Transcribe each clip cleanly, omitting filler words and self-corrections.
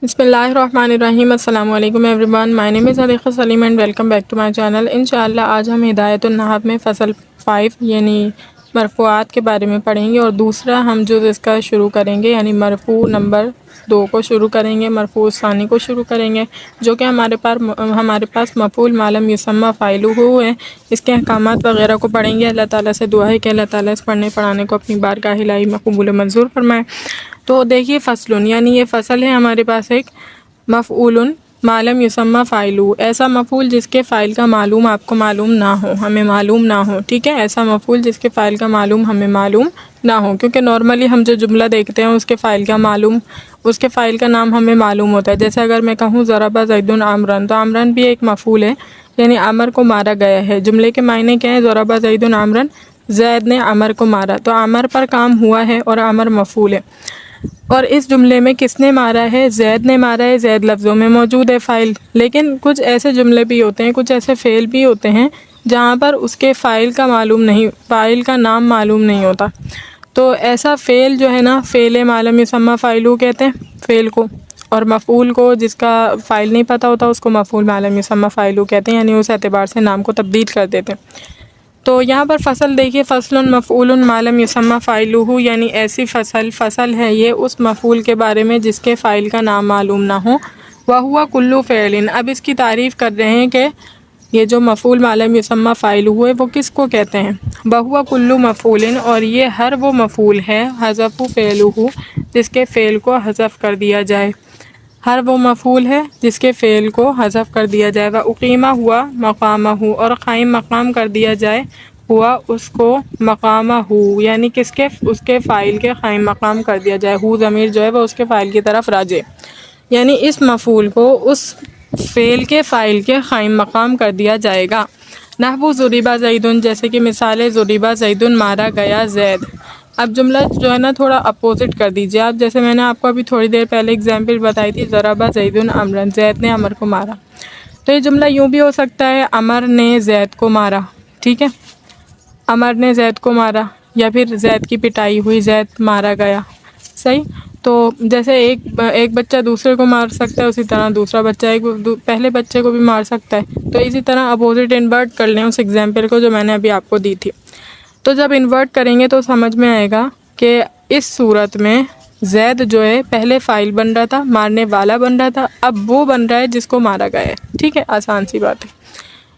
بسم اللہ الرحمن الرحیم۔ السلام علیکم every one, my name is Aliqa Saleem and welcome back to my channel. انشاءاللہ آج ہم ہدایت النحو میں فصل 5 یعنی مرفوعات کے بارے میں پڑھیں گے، اور دوسرا ہم جو اس کا شروع کریں گے یعنی مرفوع نمبر 2 کو شروع کریں گے، مرفوع ثانی کو شروع کریں گے، جو کہ ہمارے پاس مفعول ما لم یسمى فاعلہ ہے۔ اس کے احکامات وغیرہ کو پڑھیں گے۔ اللہ تعالیٰ سے دعا ہے کہ اللہ تعالیٰ اس پڑھنے پڑھانے کو اپنی بارگاہ الہی میں قبول و منظور فرمائے۔ تو دیکھیے فصل یعنی یہ فصل ہے ہمارے پاس ایک مفعول ما لم یسمى فاعلہ، ایسا مفعول جس کے فاعل کا معلوم آپ کو معلوم نہ ہو، ہمیں معلوم نہ ہو، ٹھیک ہے، ایسا مفعول جس کے فاعل کا معلوم ہمیں معلوم نہ ہو، کیونکہ نارملی ہم جو جملہ دیکھتے ہیں اس کے فاعل کا نام ہمیں معلوم ہوتا ہے۔ جیسے اگر میں کہوں ضرب زید عمرا، تو عمرا بھی ایک مفعول ہے، یعنی عمر کو مارا گیا ہے۔ جملے کے معنی کیا ہے؟ ضرب زید عمرا، زید نے عمر کو مارا، تو عمر پر کام ہوا ہے اور عمر مفعول ہے۔ اور اس جملے میں کس نے مارا ہے؟ زید نے مارا ہے، زید لفظوں میں موجود ہے فاعل۔ لیکن کچھ ایسے جملے بھی ہوتے ہیں، کچھ ایسے فعل بھی ہوتے ہیں جہاں پر اس کے فاعل کا نام معلوم نہیں ہوتا۔ تو ایسا فعل جو ہے نا، فعل ما لم یسمى فاعلہ کہتے ہیں فعل کو، اور مفعول کو جس کا فاعل نہیں پتہ ہوتا اس کو مفعول ما لم یسمى فاعلہ کہتے ہیں، یعنی اس اعتبار سے نام کو تبدیل کر دیتے ہیں۔ تو یہاں پر فصل دیکھیے، فصل مفعول ما لم یسمى فاعلہ، یعنی ایسی فصل ہے یہ اس مفعول کے بارے میں جس کے فاعل کا نام معلوم نہ ہو۔ وَهُوَ كُلُّ فعل، اب اس کی تعریف کر رہے ہیں کہ یہ جو مفعول ما لم یسمى فاعلہ ہے وہ کس کو کہتے ہیں؟ وَهُوَ كُلُّ مفعول، اور یہ ہر وہ مفعول ہے حذف فعلہ جس کے فعل کو حذف کر دیا جائے، ہر وہ مفعول ہے جس کے فعل کو حذف کر دیا جائے۔ وَأُقِیمَ ہوا مقامہ، اور قائم مقام کر دیا جائے ہوا اس کو مقامہ، یعنی کس کے؟ اس کے فاعل کے قائم مقام کر دیا جائے۔ ہو ضمیر جو ہے وہ اس کے فاعل کی طرف راجع، یعنی اس مفعول کو اس فعل کے فاعل کے قائم مقام کر دیا جائے گا۔ نحو ضرب زید، جیسے کہ مثال ضرب زید مارا گیا زید۔ اب جملہ جو ہے نا تھوڑا اپوزٹ کر دیجیے آپ، جیسے میں نے آپ کو ابھی تھوڑی دیر پہلے اگزامپل بتائی تھی، ضرب زید عمرا، زید نے عمر کو مارا۔ تو یہ جملہ یوں بھی ہو سکتا ہے، عمر نے زید کو مارا، ٹھیک ہے، عمر نے زید کو مارا، یا پھر زید کی پٹائی ہوئی، زید مارا گیا، صحیح۔ تو جیسے ایک بچہ دوسرے کو مار سکتا ہے، اسی طرح دوسرا بچہ پہلے بچے کو بھی مار سکتا ہے۔ تو اسی طرح اپوزٹ انورٹ کر لیں اس ایگزامپل کو جو میں نے ابھی آپ کو دی تھی۔ تو جب انورٹ کریں گے تو سمجھ میں آئے گا کہ اس صورت میں زید جو ہے پہلے فاعل بن رہا تھا، مارنے والا بن رہا تھا، اب وہ بن رہا ہے جس کو مارا گیا ہے، ٹھیک ہے، آسان سی بات ہے۔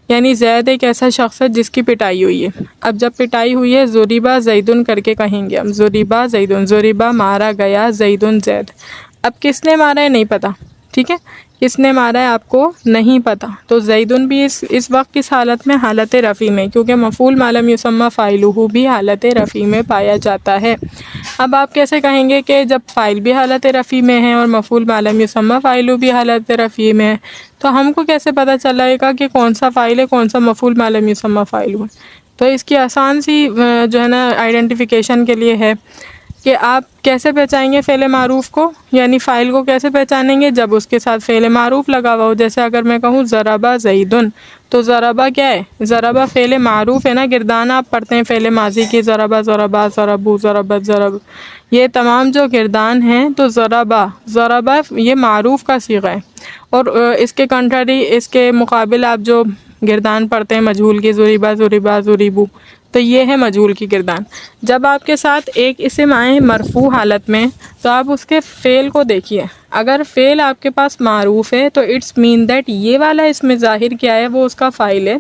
یعنی زید ایک ایسا شخص ہے جس کی پٹائی ہوئی ہے۔ اب جب پٹائی ہوئی ہے، ضرب زید کر کے کہیں گے ہم، ضرب زید، ضرب مارا گیا زید زید۔ اب کس نے مارا ہے نہیں پتا، ٹھیک ہے، کس نے مارا ہے آپ کو نہیں پتا۔ تو زیدن بھی اس وقت کس حالت میں؟ حالت رفع میں، کیونکہ مفعول ما لم یسمى فاعلہ بھی حالت رفع میں پایا جاتا ہے۔ اب آپ کیسے کہیں گے کہ جب فاعل بھی حالت رفع میں ہے اور مفعول ما لم یسمى فاعلہ بھی حالت رفع میں ہے، تو ہم کو کیسے پتہ چلے گا کہ کون سا فاعل ہے کون سا مفعول ما لم یسمى فاعلہ ہے؟ تو اس کی آسان سی جو ہے نا آئیڈینٹیفیکیشن کے لیے ہے کہ آپ کیسے پہچانیں گے فعل معروف کو، یعنی فاعل کو کیسے پہچانیں گے؟ جب اس کے ساتھ فعل معروف لگا ہوا ہو۔ جیسے اگر میں کہوں ضرب زیدن، تو ضربہ کیا ہے؟ ضربہ فعل معروف ہے نا، گردان آپ پڑھتے ہیں فعل ماضی کی، ضربہ ضربا ضربو ضربت ضرب، یہ تمام جو گردان ہیں، تو ضربہ یہ معروف کا صیغہ ہے، اور اس کے کنٹری، اس کے مقابل آپ جو گردان پڑھتے ہیں مجہول کی، ضربا ضربا ضربو، تو یہ ہے مجہول کی گردان۔ جب آپ کے ساتھ ایک اسم آئے مرفوع حالت میں، تو آپ اس کے فعل کو دیکھیے، اگر فعل آپ کے پاس معروف ہے تو اٹس مین دیٹ یہ والا اسم ظاہر کیا ہے وہ اس کا فاعل ہے،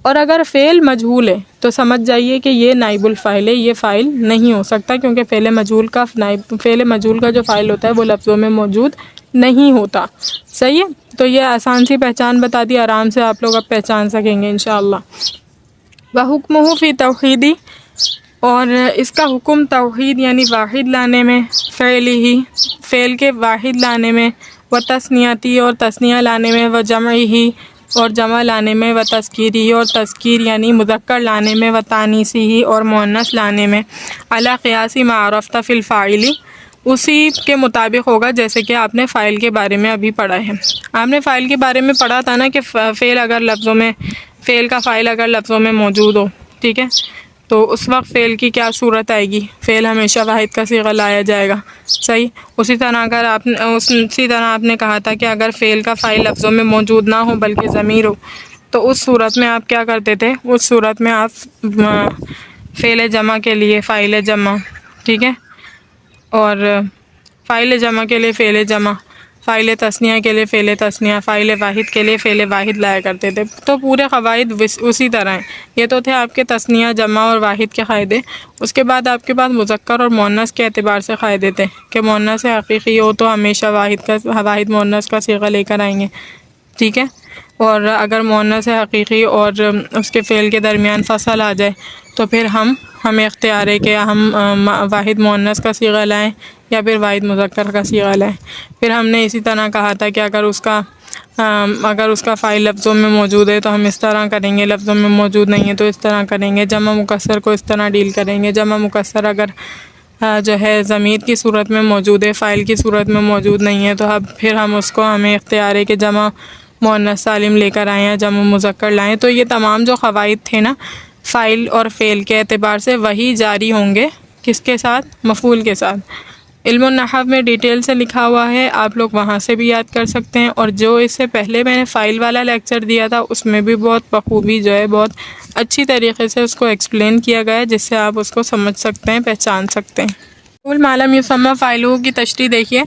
اور اگر فعل مجہول ہے تو سمجھ جائیے کہ یہ نائب الفاعل ہے، یہ فاعل نہیں ہو سکتا، کیونکہ فعل مجہول کا جو فاعل ہوتا ہے وہ لفظوں میں موجود نہیں ہوتا، صحیح ہے۔ تو یہ آسان سی پہچان بتا دی، آرام سے آپ لوگ اب پہچان سکیں گے انشاءاللہ۔ وَحُکْمُهُ فِي تَوْحِیدِ، اور اس کا حکم توحید یعنی واحد لانے میں، فعل کے واحد لانے میں، وتثنیتی اور تثنیہ لانے میں، وجمعہ اور جمع لانے میں، وتذکیری اور تذکیر یعنی مذکر لانے میں، وتانیثہ اور مؤنث لانے میں، علی قیاس ما عرفت فی الفاعل، اسی کے مطابق ہوگا جیسے کہ آپ نے فاعل کے بارے میں ابھی پڑھا ہے۔ آپ نے فاعل کے بارے میں پڑھا تھا نا کہ فعل کا فاعل اگر لفظوں میں موجود ہو، ٹھیک ہے، تو اس وقت فعل کی کیا صورت آئے گی؟ فعل ہمیشہ واحد کا صیغہ لایا جائے گا، صحیح۔ اسی طرح آپ نے کہا تھا کہ اگر فعل کا فاعل لفظوں میں موجود نہ ہو بلکہ ضمیر ہو، تو اس صورت میں آپ کیا کرتے تھے؟ اس صورت میں آپ فعل جمع کے لیے فاعل جمع، ٹھیک ہے، اور فاعل جمع کے لیے فعل جمع، فاعل تثنیہ کے لیے فعل تثنیہ، فاعل واحد کے لیے فعل واحد لایا کرتے تھے۔ تو پورے قواعد اسی طرح ہیں۔ یہ تو تھے آپ کے تثنیہ، جمع اور واحد کے قاعدے۔ اس کے بعد آپ کے پاس مذکر اور مؤنث کے اعتبار سے قاعدے تھے کہ مؤنث حقیقی ہو تو ہمیشہ واحد مؤنث کا صیغہ لے کر آئیں گے، ٹھیک ہے، اور اگر مؤنث حقیقی اور اس کے فعل کے درمیان فصل آ جائے تو پھر ہمیں اختیار ہے کہ ہم واحد مؤنث کا صیغہ لائیں یا پھر واحد مذکر کا صیغہ لائیں۔ پھر ہم نے اسی طرح کہا تھا کہ اگر اس کا فاعل لفظوں میں موجود ہے تو ہم اس طرح کریں گے، لفظوں میں موجود نہیں ہے تو اس طرح کریں گے۔ جمع مکسر کو اس طرح ڈیل کریں گے۔ جمع مکسر اگر جو ہے ضمیر کی صورت میں موجود ہے، فاعل کی صورت میں موجود نہیں ہے، تو پھر ہمیں اختیار ہے کہ جمع مؤنث سالم لے کر آئیں یا جمع مذکر لائیں۔ تو یہ تمام جو قواعد تھے نا فاعل اور فعل کے اعتبار سے، وہی جاری ہوں گے کس کے ساتھ؟ مفعول کے ساتھ۔ علم النحو میں ڈیٹیل سے لکھا ہوا ہے، آپ لوگ وہاں سے بھی یاد کر سکتے ہیں، اور جو اس سے پہلے میں نے فاعل والا لیکچر دیا تھا اس میں بھی بہت بخوبی جو ہے بہت اچھی طریقے سے اس کو ایکسپلین کیا گیا ہے، جس سے آپ اس کو سمجھ سکتے ہیں، پہچان سکتے ہیں۔ مفعول ما لم یسمی فاعلہ کی تشریح دیکھیے۔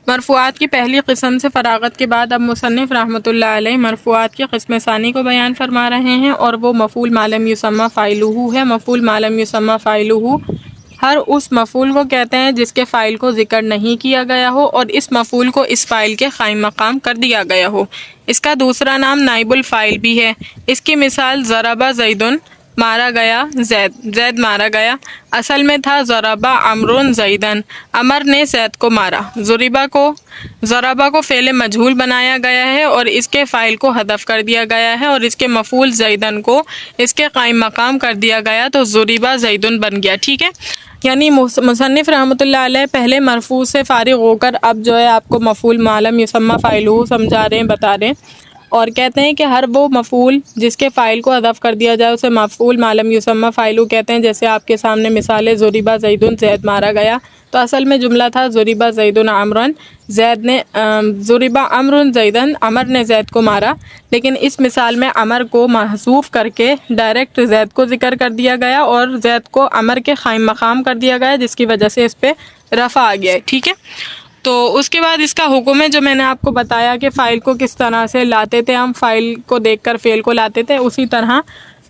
مرفوعات کی پہلی قسم سے فراغت کے بعد اب مصنف رحمۃ اللہ علیہ مرفوعات کی قسم ثانی کو بیان فرما رہے ہیں، اور وہ مفعول ما لم یسمی فاعلہ ہے۔ مفعول ما لم یسمی فاعلہ ہر اس مفعول کو کہتے ہیں جس کے فاعل کو ذکر نہیں کیا گیا ہو اور اس مفعول کو اس فاعل کے قائم مقام کر دیا گیا ہو۔ اس کا دوسرا نام نائب الفاعل بھی ہے۔ اس کی مثال ضرب زید، مارا گیا زید مارا گیا، اصل میں تھا ضرب عمرو زیدن، عمر نے زید کو مارا۔ ضربہ کو فعل مجہول بنایا گیا ہے اور اس کے فاعل کو حذف کر دیا گیا ہے، اور اس کے مفعول زیدن کو اس کے قائم مقام کر دیا گیا تو ضرب زیدن بن گیا، ٹھیک ہے۔ یعنی مصنف رحمۃ اللہ علیہ پہلے مرفوع سے فارغ ہو کر اب جو ہے آپ کو مفعول ما لم یسمی فاعلہ سمجھا رہے ہیں، بتا رہے ہیں، اور کہتے ہیں کہ ہر وہ مفعول جس کے فاعل کو حذف کر دیا جائے اسے مفعول ما لم یسمی فاعلہ کہتے ہیں۔ جیسے آپ کے سامنے مثال ہے، ضرب زید زید مارا گیا، تو اصل میں جملہ تھا ضرب زید عمرا، ضرب عمرو زیدا، عمر نے زید کو مارا، لیکن اس مثال میں عمر کو محذوف کر کے ڈائریکٹ زید کو ذکر کر دیا گیا اور زید کو عمر کے قائم مقام کر دیا گیا، جس کی وجہ سے اس پہ رفع آ گیا ہے، ٹھیک ہے۔ تو اس کے بعد اس کا حکم ہے، جو میں نے آپ کو بتایا کہ فاعل کو کس طرح سے لاتے تھے، ہم فاعل کو دیکھ کر فعل کو لاتے تھے، اسی طرح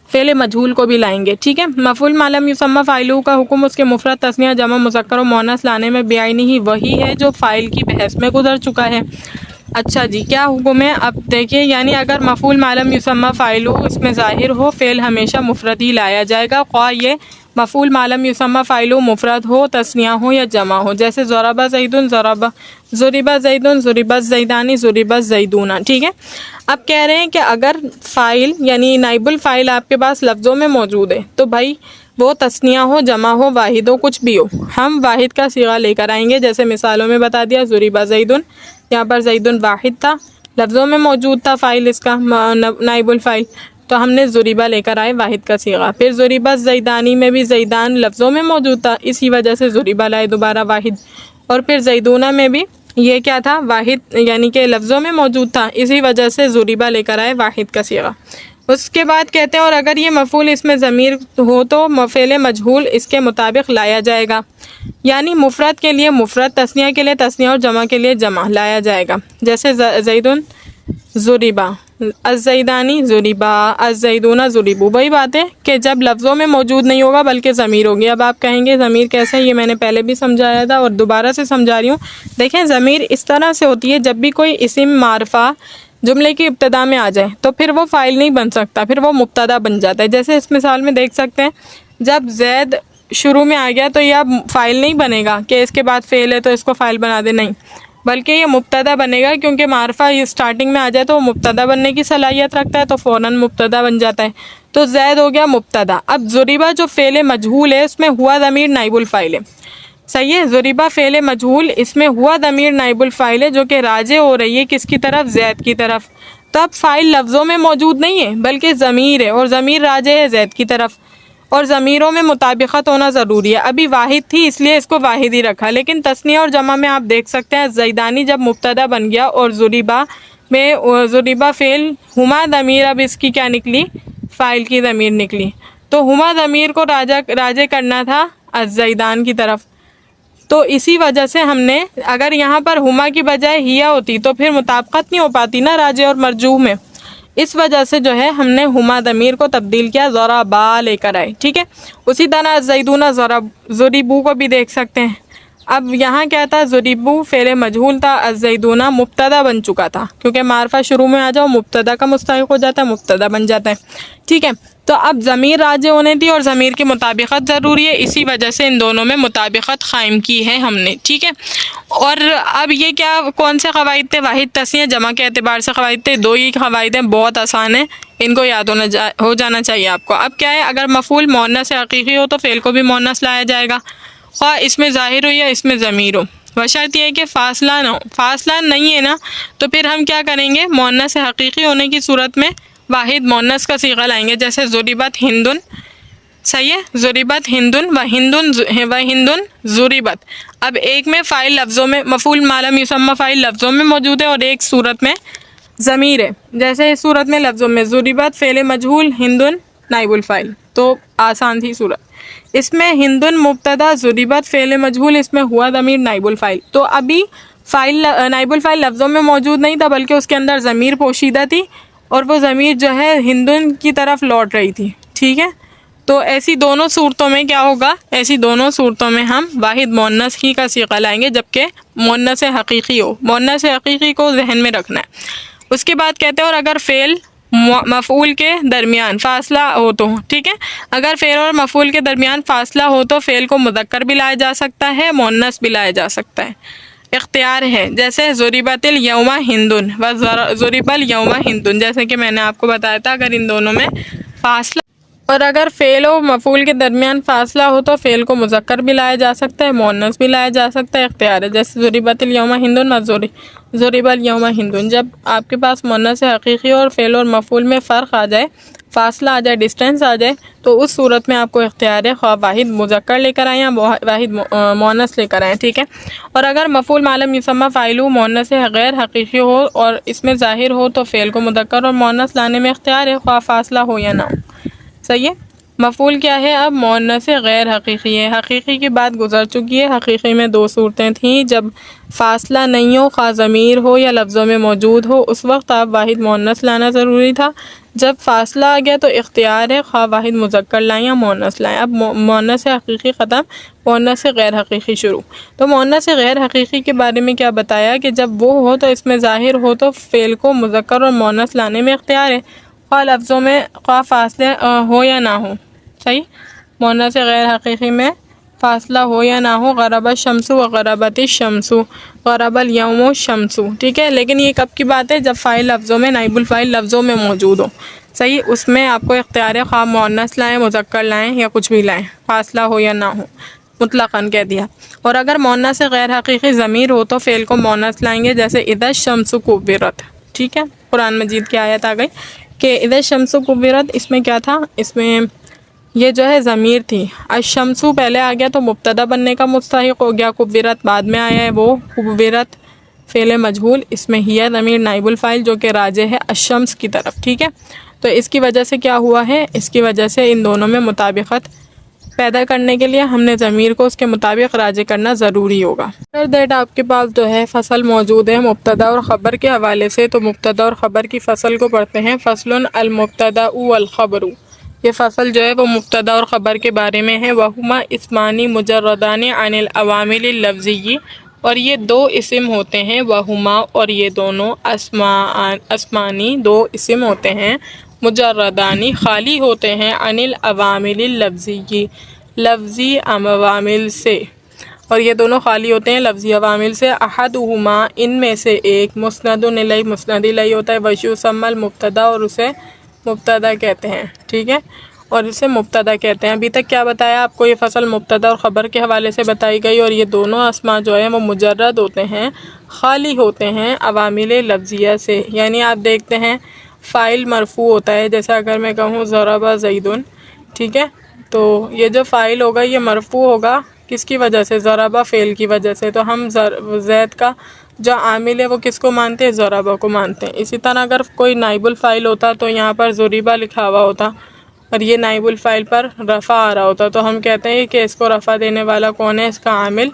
فعل مجہول کو بھی لائیں گے، ٹھیک ہے۔ مفعول ما لم یسمی فاعلہ کا حکم اس کے مفرد، تثنیہ، جمع مذکر و مؤنث لانے میں بعینہ ہی وہی ہے جو فاعل کی بحث میں گزر چکا ہے۔ اچھا جی، کیا حکم ہے؟ اب دیکھیے، یعنی اگر مفعول ما لم یسمی فاعلہ اس میں ظاہر ہو، فعل ہمیشہ مفرد ہی لایا جائے گا، خواہ یہ مفعول ما لم یسمی فاعلہ مفرد ہو، تثنیہ ہو یا جمع ہو، جیسے ضرب زید، ضرب زید، ضرب الزیدان، ضرب الزیدون، ٹھیک ہے۔ اب کہہ رہے ہیں کہ اگر فاعل یعنی نائب الفاعل آپ کے پاس لفظوں میں موجود ہے تو بھائی وہ تثنیہ ہو، جمع ہو، واحد ہو، کچھ بھی ہو، ہم واحد کا صیغہ لے کر آئیں گے، جیسے مثالوں میں بتا دیا، ضرب زید، یہاں پر زید واحد تھا، لفظوں میں موجود تھا فاعل اس کا نائب الفاعل، تو ہم نے ضربہ لے کر آئے واحد کا صیغہ۔ پھر ضرب الزیدانی میں بھی زیدان لفظوں میں موجود تھا، اسی وجہ سے ضربہ لائے دوبارہ واحد، اور پھر زیدونہ میں بھی یہ کیا تھا؟ واحد، یعنی کہ لفظوں میں موجود تھا، اسی وجہ سے ضربہ لے کر آئے واحد کا صیغہ۔ اس کے بعد کہتے ہیں اور اگر یہ مفعول اس میں ضمیر ہو تو فعل مجہول اس کے مطابق لایا جائے گا، یعنی مفرد کے لیے مفرد، تثنیہ کے لیے تثنیہ اور جمع کے لیے جمع لایا جائے گا، جیسے زیدن ضربا، الزیدانی ضربا، الزیدون ضربوا۔ وہی بات ہے کہ جب لفظوں میں موجود نہیں ہوگا بلکہ ضمیر ہوگی۔ اب آپ کہیں گے ضمیر کیسے؟ یہ میں نے پہلے بھی سمجھایا تھا اور دوبارہ سے سمجھا رہی ہوں۔ دیکھیں، ضمیر اس طرح سے ہوتی ہے، جب بھی کوئی اسم معرفہ جملے کی ابتدا میں آ جائے تو پھر وہ فاعل نہیں بن سکتا، پھر وہ مبتدا بن جاتا ہے۔ جیسے اس مثال میں دیکھ سکتے ہیں، جب زید شروع میں آ گیا تو یہ اب فاعل نہیں بنے گا کہ اس کے بعد فعل ہے تو اس کو فاعل بنا دے، نہیں، بلکہ یہ مبتدا بنے گا، کیونکہ معرفہ یہ اسٹارٹنگ میں آ جائے تو وہ مبتدا بننے کی صلاحیت رکھتا ہے، تو فوراً مبتدا بن جاتا ہے، تو زید ہو گیا مبتدا۔ اب ضربہ جو فعل مجہول ہے اس میں ہوا ضمیر نائب الفاعل ہے، صحیح ہے، ضربہ فعل مجہول، اس میں ہوا ضمیر نائب الفاعل ہے جو کہ راجع ہو رہی ہے کس کی طرف؟ زید کی طرف۔ تو اب فاعل لفظوں میں موجود نہیں ہے بلکہ ضمیر ہے، اور ضمیر راجع ہے زید کی طرف، اور ضمیروں میں مطابقت ہونا ضروری ہے۔ ابھی واحد تھی اس لیے اس کو واحد ہی رکھا، لیکن تثنیہ اور جمع میں آپ دیکھ سکتے ہیں زیدانی جب مبتدا بن گیا اور ضریبہ میں ضریبہ فعل ہما ضمیر اب اس کی کیا نکلی، فاعل کی ضمیر نکلی، تو ہما ضمیر کو راجع کرنا تھا الزیدان کی طرف، تو اسی وجہ سے ہم نے اگر یہاں پر ہما کی بجائے ہیا ہوتی تو پھر مطابقت نہیں ہو پاتی نا راجع اور مرجوح میں، اس وجہ سے جو ہے ہم نے ہما ضمیر کو تبدیل کیا، ضربا لے کر آئے، ٹھیک ہے۔ اسی طرح زیدون ضریبو کو بھی دیکھ سکتے ہیں۔ اب یہاں کیا تھا، ضریبو فعل مجہول تھا، الزیدون مبتدا بن چکا تھا، کیونکہ معرفہ شروع میں آ جاؤ مبتدا کا مستحق ہو جاتا ہے، مبتدا بن جاتا ہے، ٹھیک ہے۔ تو اب ضمیر راجع ہونے تھی اور ضمیر کی مطابقت ضروری ہے، اسی وجہ سے ان دونوں میں مطابقت قائم کی ہے ہم نے، ٹھیک ہے۔ اور اب یہ کیا کون سے قواعد تھے، واحد تثنیہ جمع کے اعتبار سے قواعد تھے، دو ہی قواعد ہیں، بہت آسان ہے، ان کو یاد ہو جانا چاہیے آپ کو۔ اب کیا ہے، اگر مفعول مؤنث حقیقی ہو تو فعل کو بھی مؤنث لایا جائے گا، خواہ اس میں ظاہر ہو یا اس میں ضمیر ہو، بشرط یہ ہے کہ فاصلہ نہ ہو۔ فاصلہ نہیں ہے نا تو پھر ہم کیا کریں گے، مؤنث حقیقی ہونے کی صورت میں واحد مؤنث کا صیغہ لائیں گے، جیسے ضربت ہندن، صحیح ہے، ضربت ہندن و ہندن ضربت۔ اب ایک میں فاعل لفظوں میں، مفعول ما لم یسمى فاعل لفظوں میں موجود ہے، اور ایک صورت میں ضمیر ہے، جیسے اس صورت میں لفظوں میں ضربت فعل مجہول، ہندن نائب الفاعل، تو آسان تھی صورت۔ اس میں ہندن مبتدا، ضربت فعل مجہول، اس میں ہوا ضمیر نائب الفاعل، تو ابھی فاعل نائب الفاعل لفظوں میں موجود نہیں تھا بلکہ اس کے اندر ضمیر پوشیدہ تھی، اور وہ ضمیر جو ہے ہندن کی طرف لوٹ رہی تھی، ٹھیک ہے۔ تو ایسی دونوں صورتوں میں کیا ہوگا، ایسی دونوں صورتوں میں ہم واحد مؤنث ہی کا صیغہ لائیں گے جبکہ مؤنث حقیقی ہو، مؤنث حقیقی کو ذہن میں رکھنا ہے۔ اس کے بعد کہتے ہیں اور اگر فعل مفعول کے درمیان فاصلہ ہو تو، ٹھیک ہے، اگر فعل اور مفعول کے درمیان فاصلہ ہو تو فعل کو مذکر بھی لایا جا سکتا ہے، مؤنث بھی لایا جا سکتا ہے، اختیار ہے، جیسے ضربت الیوم ہندن و ضرب الیوم ہندن، جیسے کہ میں نے آپ کو بتایا تھا اگر ان دونوں میں فاصلہ، اور اگر فعل و مفعول کے درمیان فاصلہ ہو تو فعل کو مذکر بھی لایا جا سکتا ہے، مؤنث بھی لایا جا سکتا ہے، اختیار ہے، جیسے ضربت الیوم ہندن و ضرب الیوم ہندن۔ جب آپ کے پاس مؤنث حقیقی اور فعل اور مفعول میں فرق آ جائے، فاصلہ آ جائے، ڈسٹینس آ جائے، تو اس صورت میں آپ کو اختیار ہے، خواہ واحد مذکر لے کر آئیں یا واحد مؤنث لے کر آئیں، ٹھیک ہے۔ اور اگر مفعول ما لم یسمى فاعلہ مؤنث غیر حقیقی ہو اور اس میں ظاہر ہو تو فعل کو مذکر اور مؤنث لانے میں اختیار ہے، خواہ فاصلہ ہو یا نہ ہو، صحیح ہے۔ مفعول کیا ہے، اب مؤنث غیر حقیقی ہے، حقیقی کی بات گزر چکی ہے، حقیقی میں دو صورتیں تھیں، جب فاصلہ نہیں ہو، خواہ ضمیر ہو یا لفظوں میں موجود ہو، اس وقت آپ واحد مؤنث لانا ضروری تھا، جب فاصلہ آ گیا تو اختیار ہے، خواہ واحد مذکر لائیں یا مؤنث لائیں۔ اب مؤنث حقیقی ختم، مؤنث غیر حقیقی شروع۔ تو مؤنث غیر حقیقی کے بارے میں کیا بتایا کہ جب وہ ہو تو اس میں ظاہر ہو تو فعل کو مذکر اور مؤنث لانے میں اختیار ہے، خواہ لفظوں میں خواہ فاصلے ہو یا نہ ہو، صحیح۔ مؤنث غیر حقیقی میں فاصلہ ہو یا نہ ہو، غرب الشمس و غربت الشمس، غرب الیوم الشمس، ٹھیک ہے، لیکن یہ کب کی بات ہے، جب فاعل لفظوں میں، نائب الفاعل لفظوں میں موجود ہو، صحیح، اس میں آپ کو اختیار ہے، خواہ مؤنث لائیں، مذکر لائیں یا کچھ بھی لائیں، فاصلہ ہو یا نہ ہو، مطلقاً کہہ دیا۔ اور اگر مؤنث غیر حقیقی ضمیر ہو تو فعل کو مؤنث لائیں گے، جیسے اذا الشمس کورت، ٹھیک ہے، قرآن مجید کی آیت آ گئی کہ اذا الشمس کورت، اس میں کیا تھا، اس میں یہ جو ہے ضمیر تھی، الشمس پہلے آ گیا تو مبتدا بننے کا مستحق ہو گیا، کورت بعد میں آیا ہے، وہ کورت فعل مجہول، اس میں ہی ضمیر نائب الفاعل جو کہ راجع ہے الشمس کی طرف، ٹھیک ہے۔ تو اس کی وجہ سے کیا ہوا ہے، اس کی وجہ سے ان دونوں میں مطابقت پیدا کرنے کے لیے ہم نے ضمیر کو اس کے مطابق راجع کرنا ضروری ہوگا۔ افٹر دیٹ آپ کے پاس جو ہے فصل موجود ہے مبتدا اور خبر کے حوالے سے، تو مبتدا اور خبر کی فصل کو پڑھتے ہیں۔ فصل المبتدا والخبر، یہ فصل جو ہے وہ مبتدا اور خبر کے بارے میں ہے۔ وہما اسمانی مجردان عن العوامل اللفظی، اور یہ دو اسم ہوتے ہیں، وہما اور یہ دونوں، اسمانی دو اسم ہوتے ہیں، مجردانی خالی ہوتے ہیں، عن العوامل اللفظی لفظی عوامل سے، اور یہ دونوں خالی ہوتے ہیں لفظی عوامل سے۔ احدہما ان میں سے ایک، مسند الیہ مسند الیہ ہوتا ہے، ویسمى المبتدا، اور اسے مبتدا کہتے ہیں، ٹھیک ہے، اور اسے مبتدا کہتے ہیں۔ ابھی تک کیا بتایا آپ کو، یہ فصل مبتدا اور خبر کے حوالے سے بتائی گئی، اور یہ دونوں اسما جو ہیں وہ مجرد ہوتے ہیں، خالی ہوتے ہیں عوامل لفظیہ سے، یعنی آپ دیکھتے ہیں فاعل مرفوع ہوتا ہے، جیسے اگر میں کہوں ضرب زیدن، ٹھیک ہے، تو یہ جو فاعل ہوگا یہ مرفوع ہوگا کس کی وجہ سے؟ ضربہ فعل کی وجہ سے. تو ہم زید کا جو عامل ہے وہ کس کو مانتے ہیں؟ ضربہ کو مانتے ہیں. اسی طرح اگر کوئی نائب الفاعل ہوتا تو یہاں پر ضریبہ لکھا ہوا ہوتا اور یہ نائب الفاعل پر رفع آ رہا ہوتا تو ہم کہتے ہیں کہ اس کو رفع دینے والا کون ہے؟ اس کا عامل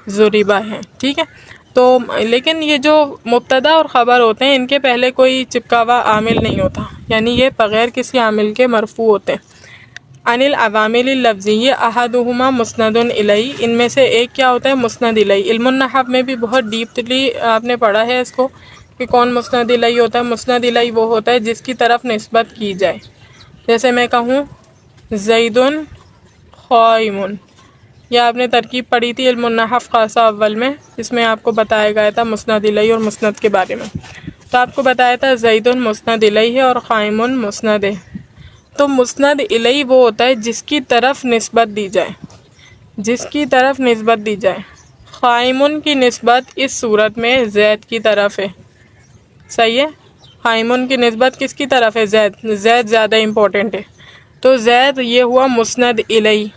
ضریبہ ہے. ٹھیک ہے. تو لیکن یہ جو مبتدا اور خبر ہوتے ہیں ان کے پہلے کوئی چپکا ہوا عامل نہیں ہوتا، یعنی یہ بغیر کسی عامل کے مرفوع ہوتے ہیں. عن العوامل اللفظی احدہما مسند الیہ، ان میں سے ایک کیا ہوتا ہے؟ مسند الیہ. علم النحو میں بھی بہت ڈیپلی آپ نے پڑھا ہے اس کو کہ کون مسند الیہ ہوتا ہے. مسند الیہ وہ ہوتا ہے جس کی طرف نسبت کی جائے. جیسے میں کہوں زید قائم، یہ آپ نے ترکیب پڑھی تھی علم النحو خاصہ اول میں، جس میں آپ کو بتایا گیا تھا مسند الیہ اور مسند کے بارے میں. تو آپ کو بتایا تھا زید مسند الیہ ہے اور قائم مسند ہے. تو مسند الیہ وہ ہوتا ہے جس کی طرف نسبت دی جائے، جس کی طرف نسبت دی جائے. قائم کی نسبت اس صورت میں زید کی طرف ہے. صحیح ہے. قائم کی نسبت کس کی طرف ہے؟ زید. زید زیادہ امپورٹنٹ ہے. تو زید یہ ہوا مسند الیہ.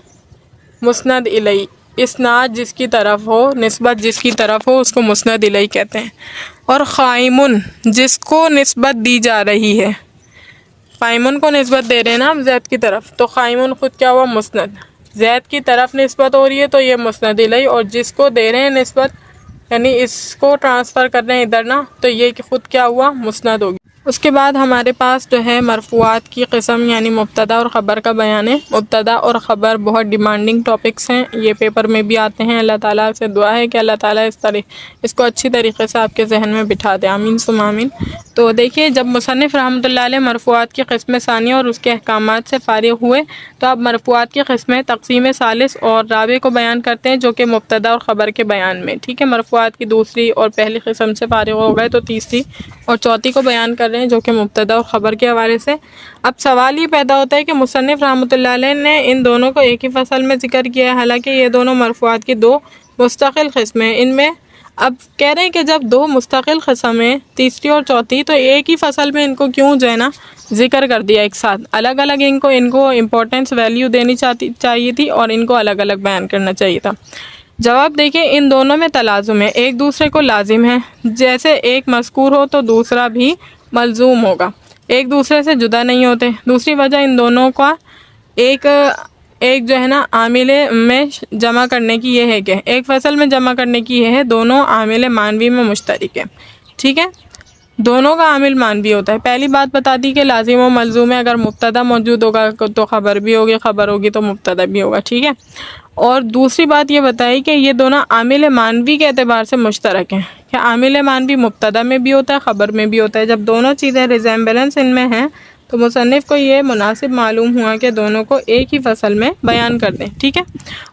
مسند الیہ اسناد جس کی طرف ہو، نسبت جس کی طرف ہو اس کو مسند الیہ کہتے ہیں. اور قائم جس کو نسبت دی جا رہی ہے، قائم کو نسبت دے رہے ہیں نا ہم زید کی طرف، تو قائم خود کیا ہوا؟ مسند. زید کی طرف نسبت ہو رہی ہے تو یہ مسند الیہ، اور جس کو دے رہے ہیں نسبت یعنی اس کو ٹرانسفر کر رہے ہیں ادھر نا، تو یہ خود کیا ہوا؟ مسند ہوگی. اس کے بعد ہمارے پاس جو ہے مرفوعات کی قسم یعنی مبتدا اور خبر کا بیان ہے. مبتدا اور خبر بہت ڈیمانڈنگ ٹاپکس ہیں، یہ پیپر میں بھی آتے ہیں. اللہ تعالیٰ سے دعا ہے کہ اللہ تعالیٰ اس کو اچھی طریقے سے آپ کے ذہن میں بٹھا دے. آمین ثم آمین. تو دیکھیے جب مصنف رحمۃ اللہ علیہ مرفوعات کی قسم ثانیہ اور اس کے احکامات سے فارغ ہوئے تو اب مرفوعات کی قسمیں تقسیم ثالث اور رابع کو بیان کرتے ہیں جو کہ مبتدا اور خبر کے بیان میں. ٹھیک ہے. مرفوعات کی دوسری اور پہلی قسم سے فارغ ہو گئے تو تیسری اور چوتھی کو بیان کر رہے ہیں جو کہ مبتدا اور خبر کے حوالے سے. اب سوال یہ پیدا ہوتا ہے کہ مصنف رحمۃ اللہ علیہ نے ان دونوں کو ایک ہی فصل میں ذکر کیا ہے، حالانکہ یہ دونوں مرفوعات کی دو مستقل قسمیں ہیں. ان میں اب کہہ رہے ہیں کہ جب دو مستقل قسمیں تیسری اور چوتھی تو ایک ہی فصل میں ان کو کیوں جو ہے نا ذکر کر دیا ایک ساتھ؟ الگ الگ ان کو امپورٹنس ویلیو دینی چاہیے تھی اور ان کو الگ الگ بیان کرنا چاہیے تھا. جواب دیکھیں ان دونوں میں تلازم ہے، ایک دوسرے کو لازم ہے. جیسے ایک مذکور ہو تو دوسرا بھی ملزوم ہوگا، ایک دوسرے سے جدا نہیں ہوتے. دوسری وجہ ان دونوں کا ایک جو ہے نا عامل میں جمع کرنے کی یہ ہے کہ ایک فصل میں جمع کرنے کی یہ ہے دونوں عامل مانوی میں مشترک ہے. ٹھیک ہے. دونوں کا عامل مانوی ہوتا ہے. پہلی بات بتا دی کہ لازم و ملزوم ہے، اگر مبتدا موجود ہوگا تو خبر بھی ہوگی، خبر ہوگی تو مبتدا بھی ہوگا. ٹھیک ہے. اور دوسری بات یہ بتائی کہ یہ دونوں عامل مانوی کے اعتبار سے مشترک ہیں کہ عامل مانوی مبتدا میں بھی ہوتا ہے، خبر میں بھی ہوتا ہے. جب دونوں چیزیں ریزیمبلنس ان میں ہیں تو مصنف کو یہ مناسب معلوم ہوا کہ دونوں کو ایک ہی فصل میں بیان کر دیں. ٹھیک ہے.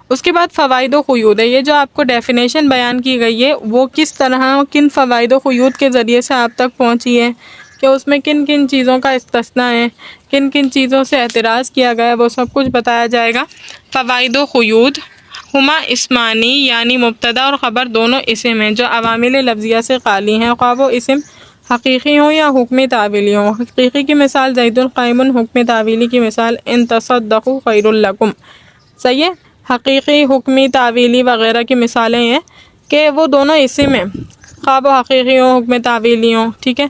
اس کے بعد فوائد و قیود ہے. یہ جو آپ کو ڈیفینیشن بیان کی گئی ہے وہ کس طرح کن فوائد و قیود کے ذریعے سے آپ تک پہنچی ہے کہ اس میں کن کن چیزوں کا استثناء ہے، کن کن چیزوں سے اعتراض کیا گیا ہے، وہ سب کچھ بتایا جائے گا. فوائد و قیود ہما اسمانی یعنی مبتدا اور خبر دونوں اسم ہیں جو عوامل لفظیہ سے خالی ہیں، خواہ وہ اسم حقیقی ہوں یا حکمی تعویلی ہوں. حقیقی کی مثال زید قائم، حکمی تعویلی کی مثال ان تصدقوا خیر لکم. صحیح ہے. حقیقی، حکمی، تعویلی وغیرہ کی مثالیں ہیں کہ وہ دونوں اسم ہیں، خواہ وہ حقیقی ہوں حکم تعویلی ہوں. ٹھیک ہے.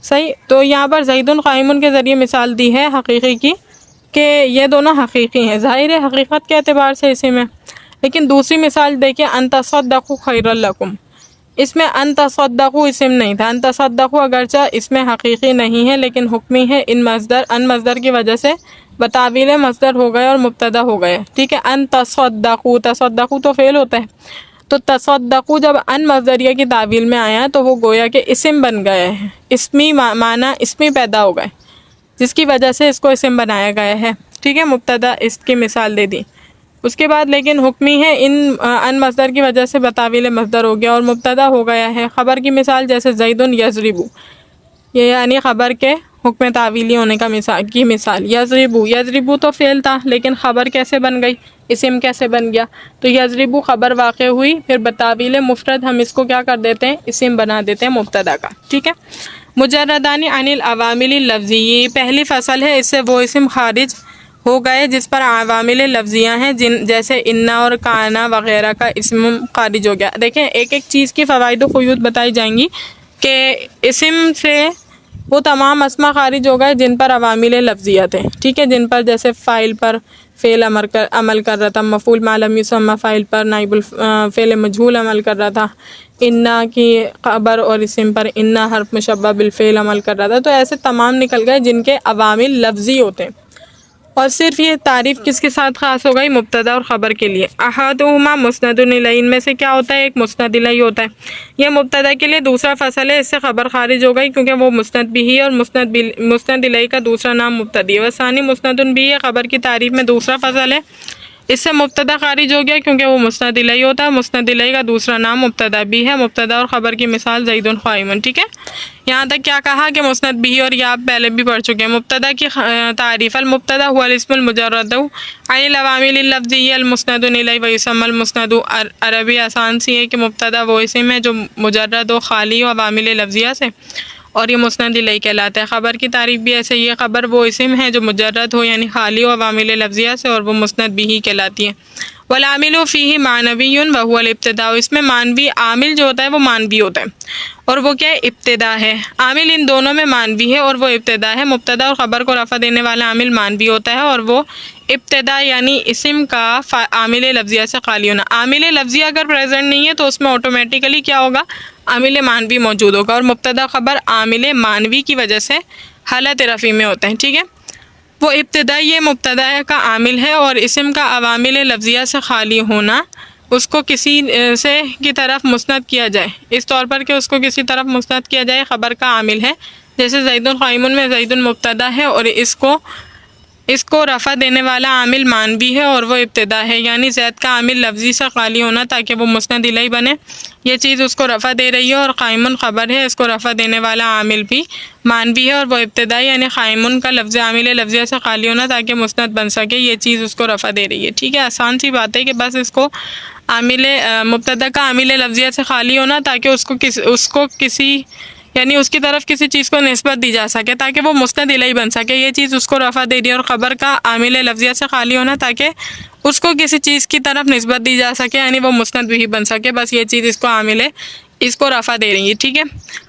صحیح. تو یہاں پر زید قائم کے ذریعے مثال دی ہے حقیقی کی کہ یہ دونوں حقیقی ہیں، ظاہر حقیقت کے اعتبار سے اسم ہے. لیکن دوسری مثال دیکھیں ان تصدقوا خیر لکم، اس میں ان تصدقوا اسم نہیں تھا. ان تصدقوا اگرچہ اس میں حقیقی نہیں ہے لیکن حکمی ہے. ان مصدر کی وجہ سے بتاویل مصدر ہو گئے اور مبتدا ہو گئے. ٹھیک ہے. ان تصدقوا تو فعل ہوتا ہے، تو تصدقوا جب ان مصدریہ کی تعویل میں آیا تو وہ گویا کہ اسم بن گیا ہے، اسمی معنی اسمی پیدا ہو گئے جس کی وجہ سے اس کو اسم بنایا گیا ہے. ٹھیک ہے. مبتدا اس کی مثال دے دی. اس کے بعد لیکن حکمی ہے، ان مصدر کی وجہ سے بتاویل مصدر ہو گیا اور مبتدا ہو گیا ہے. خبر کی مثال جیسے زید یضرب، یہ یعنی خبر کے حکم تعویلی ہونے کا مثال. یضرب تو فعل تھا لیکن خبر کیسے بن گئی، اسم کیسے بن گیا؟ تو یضرب خبر واقع ہوئی، پھر بتاویل مفرد ہم اس کو کیا کر دیتے ہیں؟ اسم بنا دیتے ہیں مبتدا کا. ٹھیک ہے. مجردان عن العوامل اللفظی، پہلی فصل ہے، اس سے وہ اسم خارج ہو گئے جس پر عوامل لفظیہ ہیں جیسے انا اور کانا وغیرہ کا اسم خارج ہو گیا۔ دیکھیں ایک ایک چیز کی فوائد و قیود بتائی جائیں گی کہ اسم سے وہ تمام اسما خارج ہو گئے جن پر عوامل لفظیہ تھے، ٹھیک ہے، جن پر جیسے فاعل پر فعل عمل کر رہا تھا، مفعول ما لم یسمى فاعل پر نائب الفعل مجہول عمل کر رہا تھا، انا کی خبر اور اسم پر انا حرف مشبہ بالفعل عمل کر رہا تھا، تو ایسے تمام نکل گئے جن کے عوامل لفظی ہوتے ہیں۔ اور صرف یہ تعریف کس کے ساتھ خاص ہو گئی؟ مبتدا اور خبر کے لیے۔ احدہما مسند الیہ، ان میں سے کیا ہوتا ہے؟ ایک مسند الیہ ہوتا ہے، یہ مبتدا کے لیے دوسرا فصل ہے، اس سے خبر خارج ہو گئی کیونکہ وہ مسند بھی ہے، اور مسند الیہ کا دوسرا نام مبتدی ہے۔ وثانی مسند بھی ہے، خبر کی تعریف میں دوسرا فصل ہے، اس سے مبتدا خارج ہو گیا کیونکہ وہ مسند الیہ ہوتا ہے، مسند الیہ کا دوسرا نام مبتدا بھی ہے۔ مبتدا اور خبر کی مثال زید قائم، ٹھیک ہے، یہاں تک کیا کہا کہ مسند بھی، اور یہ آپ پہلے بھی پڑھ چکے ہیں۔ مبتدا کی تعریف، المبتدا هو الاسم المجرد عن العوامل اللفظیہ المسند الیہ ویسمى المسند، عربی آسان سی ہے کہ مبتدا وہ اسم ہے جو مجرد و خالی و عوامل لفظیہ سے، اور یہ مسند الیہ کہلاتا ہے۔ خبر کی تعریف بھی ایسے ہی ہے، خبر وہ اسم ہے جو مجرد ہو یعنی خالی و عوامل لفظیہ سے، اور وہ مسند بھی کہلاتی ہے۔ والعامل فیہ معنوی وہو الابتداء، اس میں معنوی عامل جو ہوتا ہے وہ معنوی ہوتا ہے، اور وہ کیا ہے؟ ابتدا ہے۔ عامل ان دونوں میں معنوی ہے اور وہ ابتدا ہے۔ مبتدا اور خبر کو رفع دینے والا عامل معنوی ہوتا ہے، اور وہ ابتدا یعنی اسم کا عامل لفظیہ سے خالی ہونا۔ عامل لفظیہ اگر پریزنٹ نہیں ہے تو اس میں آٹومیٹیکلی کیا ہوگا؟ عامل معنوی موجود ہوگا، اور مبتدا خبر عامل معنوی کی وجہ سے حالت رفع میں ہوتے ہیں، ٹھیک ہے۔ وہ ابتدا یہ مبتدا کا عامل ہے، اور اسم کا عوامل لفظیہ سے خالی ہونا اس کو کسی سے کی طرف مسند کیا جائے، اس طور پر کہ اس کو کسی طرف مسند کیا جائے، خبر کا عامل ہے، جیسے زید قائم میں زید مبتدا ہے اور اس کو رفع دینے والا عامل معنوی ہے اور وہ ابتدا ہے، یعنی زید کا عامل لفظی سے خالی ہونا تاکہ وہ مسند الیہ بنے، یہ چیز اس کو رفع دے رہی ہے، اور قائم خبر ہے، اس کو رفع دینے والا عامل بھی معنوی ہے، اور وہ ابتدا یعنی قائم کا لفظ عامل لفظیہ سے خالی ہونا تاکہ مسند بن سکے، یہ چیز اس کو رفع دے رہی ہے، ٹھیک ہے۔ آسان سی بات ہے کہ بس اس کو مبتدا کا عامل لفظیہ سے خالی ہونا تاکہ اس کو کسی یعنی اس کی طرف کسی چیز کو نسبت دی جا سکے تاکہ وہ مسند الیہ بن سکے، یہ چیز اس کو رفع دے رہی ہے، اور خبر کا عامل لفظیہ سے خالی ہونا تاکہ اس کو کسی چیز کی طرف نسبت دی جا سکے، یعنی وہ مسند بھی بن سکے، بس یہ چیز اس کو رفع دے رہی ہے، ٹھیک ہے۔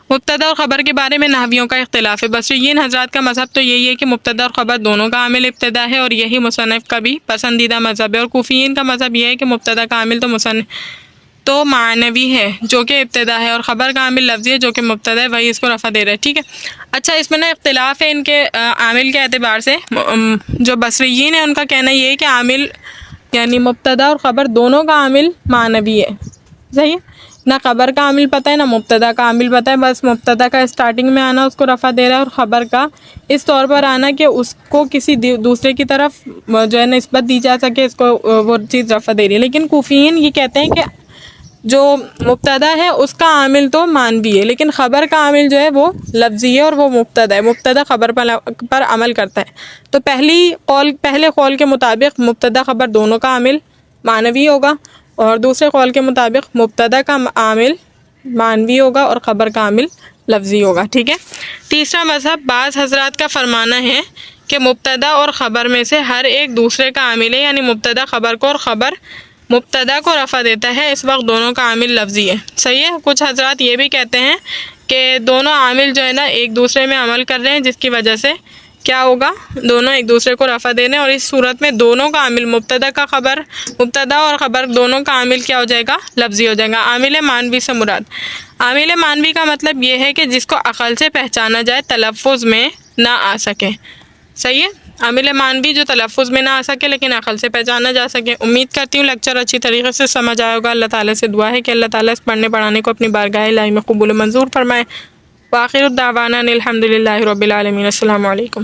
مبتدا اور خبر کے بارے میں نحویوں کا اختلاف ہے۔ بصریین حضرات کا مذہب تو یہی ہے کہ مبتدا اور خبر دونوں کا عامل ابتدا ہے، اور یہی مصنف کا بھی پسندیدہ مذہب ہے، اور کوفیین کا مذہب یہ ہے کہ مبتدا کا عامل تو معنوی ہے جو کہ ابتدا ہے، اور خبر کا عامل لفظی ہے جو کہ مبتدا ہے، وہی اس کو رفع دے رہا ہے، ٹھیک ہے۔ اچھا، اس میں نا اختلاف ہے ان کے عامل کے اعتبار سے۔ جو بصریین ہیں ان کا کہنا یہ ہے کہ عامل یعنی مبتدا اور خبر دونوں کا عامل معنوی ہے، صحیح ہے، نہ خبر کا عامل پتہ ہے نہ مبتدا کا عامل پتہ ہے، بس مبتدا کا اسٹارٹنگ میں آنا اس کو رفع دے رہا ہے، اور خبر کا اس طور پر آنا کہ اس کو کسی دوسرے کی طرف جو ہے نسبت دی جا سکے، اس کو وہ چیز رفع دے رہی ہے۔ لیکن کوفیین یہ کہتے ہیں کہ جو مبتدا ہے اس کا عامل تو معنوی ہے، لیکن خبر کا عامل جو ہے وہ لفظی ہے، اور وہ مبتدا ہے، مبتدا خبر پر عمل کرتا ہے۔ تو پہلے قول کے مطابق مبتدا خبر دونوں کا عامل معنوی ہوگا، اور دوسرے قول کے مطابق مبتدا کا عامل معنوی ہوگا اور خبر کا عامل لفظی ہوگا، ٹھیک ہے۔ تیسرا مذہب، بعض حضرات کا فرمانا ہے کہ مبتدا اور خبر میں سے ہر ایک دوسرے کا عامل ہے، یعنی مبتدا خبر کو اور خبر مبتدا کو رفع دیتا ہے، اس وقت دونوں کا عامل لفظی ہے، صحیح ہے۔ کچھ حضرات یہ بھی کہتے ہیں کہ دونوں عامل جو ہے نا ایک دوسرے میں عمل کر رہے ہیں، جس کی وجہ سے کیا ہوگا؟ دونوں ایک دوسرے کو رفع دینے، اور اس صورت میں دونوں کا عامل مبتدا اور خبر دونوں کا عامل کیا ہو جائے گا؟ لفظی ہو جائے گا۔ عامل معنوی سے مراد، عامل معنوی کا مطلب یہ ہے کہ جس کو عقل سے پہچانا جائے، تلفظ میں نہ آ سکے، صحیح ہے۔ عامل معنوی جو تلفظ میں نہ آ سکے لیکن عقل سے پہچانا جا سکے۔ امید کرتی ہوں لیکچر اچھی طریقے سے سمجھ آئے ہوگا۔ اللہ تعالیٰ سے دعا ہے کہ اللہ تعالیٰ اس پڑھنے پڑھانے کو اپنی بارگاہ الہی میں قبول و منظور فرمائے۔ وآخر الدعوانا الحمد للہ رب العالمین۔ السلام علیکم۔